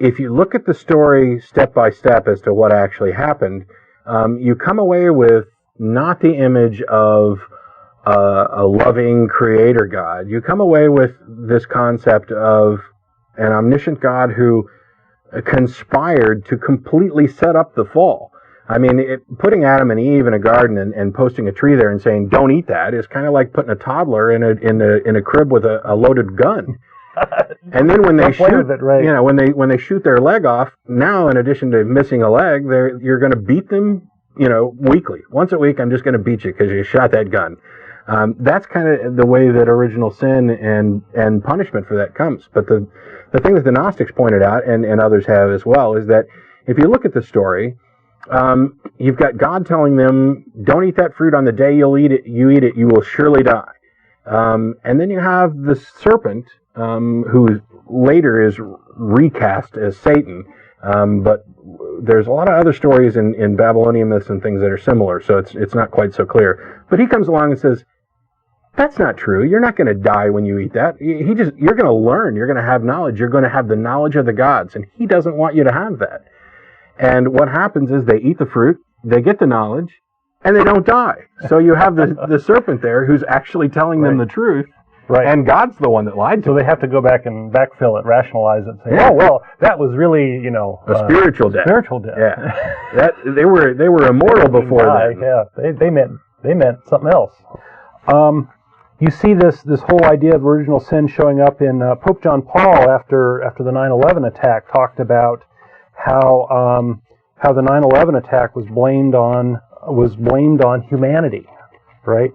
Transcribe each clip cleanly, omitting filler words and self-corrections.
if you look at the story step by step as to what actually happened, you come away with not the image of a loving creator God. You come away with this concept of an omniscient God who conspired to completely set up the fall. I mean, putting Adam and Eve in a garden and posting a tree there and saying, "Don't eat that," is kind of like putting a toddler in a crib with a loaded gun. And then when they shoot, right. When they shoot their leg off, now in addition to missing a leg, you're going to beat them, weekly. Once a week, I'm just going to beat you because you shot that gun. That's kind of the way that original sin and punishment for that comes. But the thing that the Gnostics pointed out, and others have as well, is that if you look at the story, you've got God telling them, "Don't eat that fruit on the day you eat it, you will surely die." And then you have the serpent, who later is recast as Satan. But there's a lot of other stories in Babylonian myths and things that are similar, so it's not quite so clear. But he comes along and says, "That's not true. You're not going to die when you eat that. You're going to learn. You're going to have knowledge. You're going to have the knowledge of the gods, and he doesn't want you to have that." And what happens is they eat the fruit, they get the knowledge, and they don't die. So you have the serpent there who's actually telling them the truth. Right. And God's the one that lied to them. So they have to go back and backfill it, rationalize it, say, "Oh, well, that was really, a spiritual death." Spiritual death. Yeah. They were immortal before that. Yeah. They meant something else. You see this whole idea of original sin showing up in Pope John Paul after the 9/11 attack talked about how the 9/11 attack was blamed on humanity, right?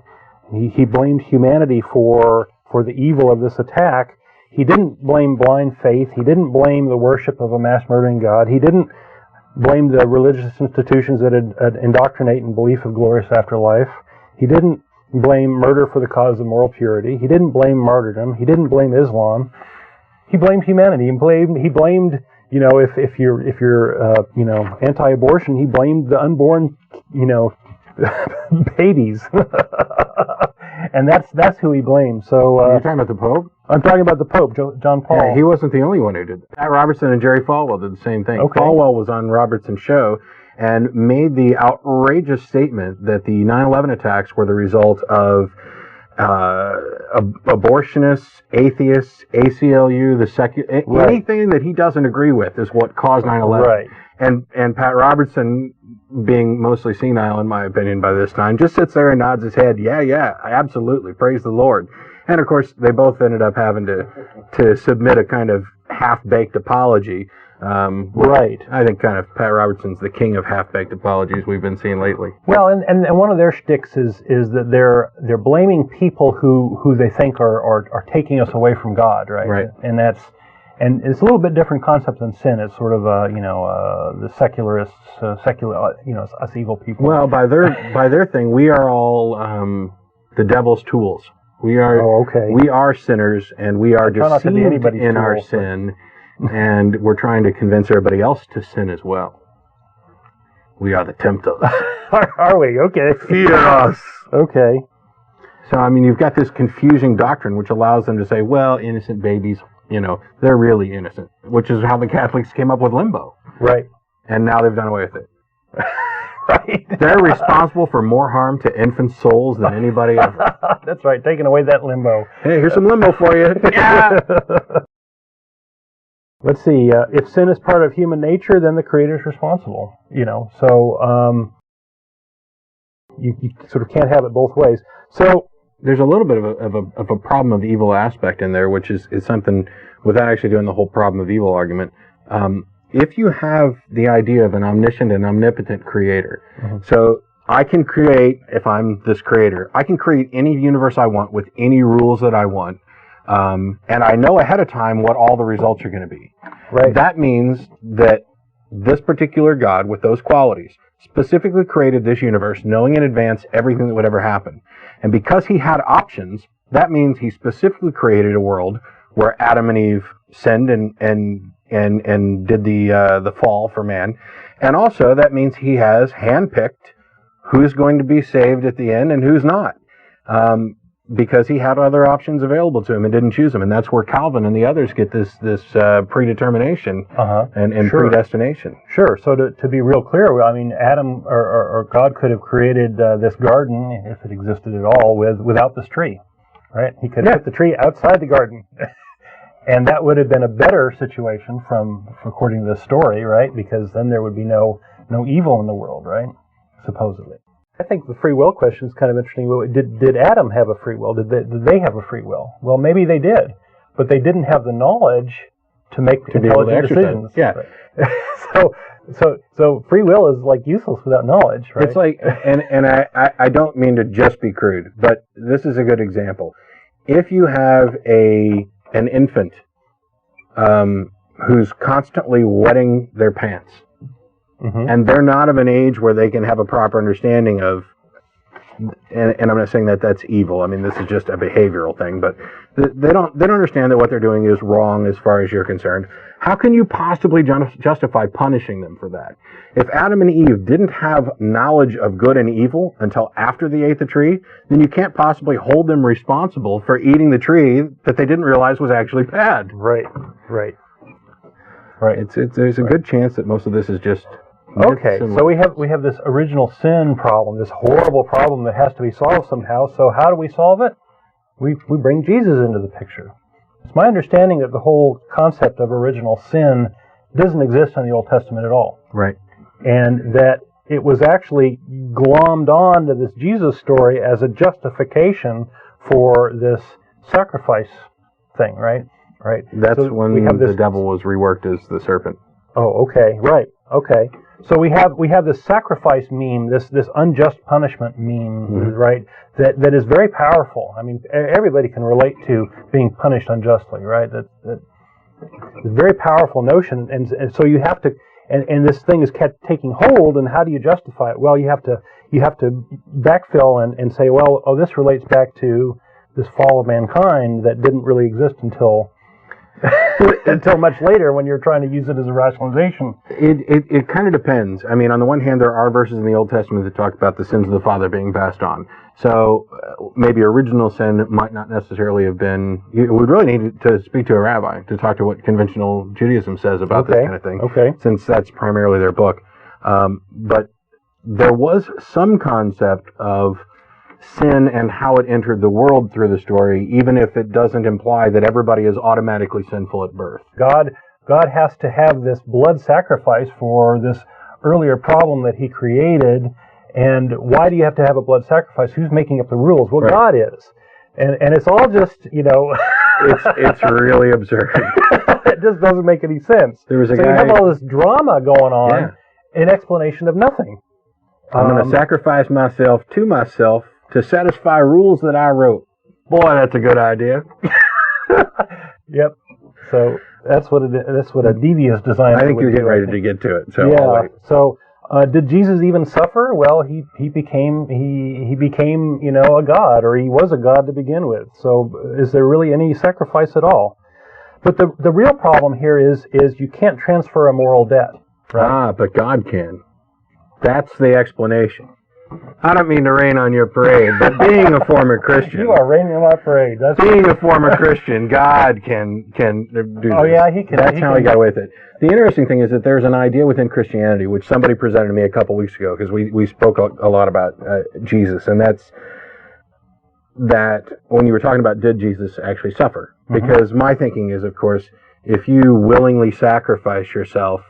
He blamed humanity for the evil of this attack. He didn't blame blind faith. He didn't blame the worship of a mass murdering God. He didn't blame the religious institutions that had indoctrinate in belief of glorious afterlife. He didn't blame murder for the cause of moral purity. He didn't blame martyrdom. He didn't blame Islam. He blamed humanity. He blamed if you're anti-abortion, he blamed the unborn babies. And that's who he blamed. So you're talking about the Pope? I'm talking about the Pope, John Paul. Yeah, he wasn't the only one who did that. Pat Robertson and Jerry Falwell did the same thing. Okay. Falwell was on Robertson's show and made the outrageous statement that the 9/11 attacks were the result of abortionists, atheists, ACLU, anything that he doesn't agree with is what caused 9/11. Right. And Pat Robertson, being mostly senile in my opinion by this time, just sits there and nods his head. Yeah, absolutely, praise the Lord. And of course, they both ended up having to submit a kind of half-baked apology. Right. I think kind of Pat Robertson's the king of half-baked apologies we've been seeing lately. Well, and one of their shticks is that they're blaming people who they think are taking us away from God, right? Right. And it's a little bit different concept than sin. It's sort of the secularists, us evil people. Well, by their thing, we are all the devil's tools. We are sinners, and we are deceived in our sin. And we're trying to convince everybody else to sin as well. We are the tempters. Are we? Okay. Fear us. Okay. So, I mean, you've got this confusing doctrine which allows them to say, well, innocent babies, they're really innocent, which is how the Catholics came up with limbo. Right. And now they've done away with it. Right. They're responsible for more harm to infant souls than anybody ever. That's right. Taking away that limbo. Hey, here's some limbo for you. Yeah. Let's see. If sin is part of human nature, then the Creator is responsible. So you sort of can't have it both ways. So there's a little bit of a problem of evil aspect in there, which is something, without actually doing the whole problem of evil argument. If you have the idea of an omniscient and omnipotent creator, so I can create, if I'm this creator, I can create any universe I want with any rules that I want. And I know ahead of time what all the results are going to be. Right. That means that this particular God with those qualities specifically created this universe knowing in advance everything that would ever happen. And because he had options, that means he specifically created a world where Adam and Eve sinned and did the fall for man. And also that means he has handpicked who's going to be saved at the end and who's not. because he had other options available to him and didn't choose them. And that's where Calvin and the others get this predetermination and predestination. Sure. So to be real clear, I mean, Adam or God could have created this garden, if it existed at all, without this tree, right? He could have put the tree outside the garden. And that would have been a better situation according to the story, right? Because then there would be no evil in the world, right? Supposedly. I think the free will question is kind of interesting. Did Adam have a free will? Did they have a free will? Well, maybe they did, but they didn't have the knowledge to make intelligent decisions. Yeah. Right? So free will is like useless without knowledge, right? It's like, and I don't mean to just be crude, but this is a good example. If you have an infant who's constantly wetting their pants, and they're not of an age where they can have a proper understanding of, and I'm not saying that that's evil. I mean, this is just a behavioral thing, but they don't understand that what they're doing is wrong as far as you're concerned. How can you possibly justify punishing them for that? If Adam and Eve didn't have knowledge of good and evil until after they ate the tree, then you can't possibly hold them responsible for eating the tree that they didn't realize was actually bad. Right. There's a good chance that most of this is just okay. So we have this original sin problem, this horrible problem that has to be solved somehow. So how do we solve it? We bring Jesus into the picture. It's my understanding that the whole concept of original sin doesn't exist in the Old Testament at all. Right. And that it was actually glommed on to this Jesus story as a justification for this sacrifice thing, right? Right. That's when the devil was reworked as the serpent. Oh, okay. Right. Okay. So we have this sacrifice meme, this unjust punishment meme, right? That is very powerful. I mean, everybody can relate to being punished unjustly, right? That it's a very powerful notion, and so you have to, and this thing is kept taking hold. And how do you justify it? Well, you have to backfill and say, well, this relates back to this fall of mankind that didn't really exist until much later, when you're trying to use it as a rationalization. It kind of depends. I mean, on the one hand, there are verses in the Old Testament that talk about the sins of the father being passed on. So maybe original sin might not necessarily have been. You would really need to speak to a rabbi to talk to what conventional Judaism says about this kind of thing. Okay. Since that's primarily their book. But there was some concept of sin and how it entered the world through the story, even if it doesn't imply that everybody is automatically sinful at birth. God has to have this blood sacrifice for this earlier problem that he created. And why do you have to have a blood sacrifice? Who's making up the rules? Well, right. God is. And it's all just, it's really absurd. It just doesn't make any sense. There was a guy, you have all this drama going on in explanation of nothing. I'm going to sacrifice myself to myself to satisfy rules that I wrote. Boy, that's a good idea. Yep. So that's what a devious design. I think you're getting ready to get to it. So yeah. So did Jesus even suffer? Well, he became a god, or he was a god to begin with. So is there really any sacrifice at all? But the real problem here is you can't transfer a moral debt. Right? But God can. That's the explanation. I don't mean to rain on your parade, but being a former Christian... You are raining on my parade. Being a former Christian, God can do this. Oh, yeah, he can. That's how he got away with it. The interesting thing is that there's an idea within Christianity, which somebody presented to me a couple weeks ago, because we spoke a lot about Jesus, and that's that when you were talking about did Jesus actually suffer? Because my thinking is, of course, if you willingly sacrifice yourself,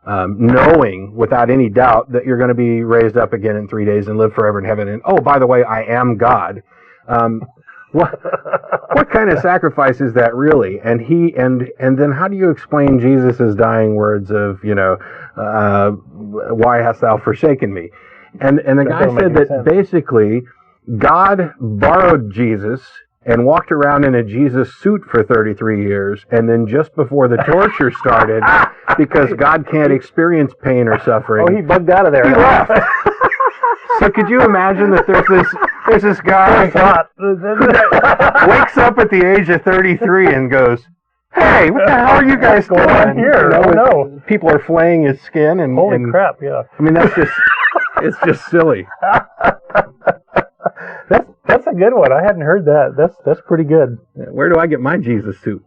knowing without any doubt that you're going to be raised up again in 3 days and live forever in heaven, and by the way, I am God. What kind of sacrifice is that really? And then how do you explain Jesus' dying words of why hast thou forsaken me? And the guy said that basically God borrowed Jesus and walked around in a Jesus suit for 33 years, and then just before the torture started, because God can't experience pain or suffering. Oh, he bugged out of there. He left. So could you imagine that there's this guy wakes up at the age of 33 and goes, "Hey, what the hell are you guys going on here? No. People are flaying his skin and holy crap! Yeah. I mean, it's just silly. That's a good one. I hadn't heard that. That's pretty good. Where do I get my Jesus suit?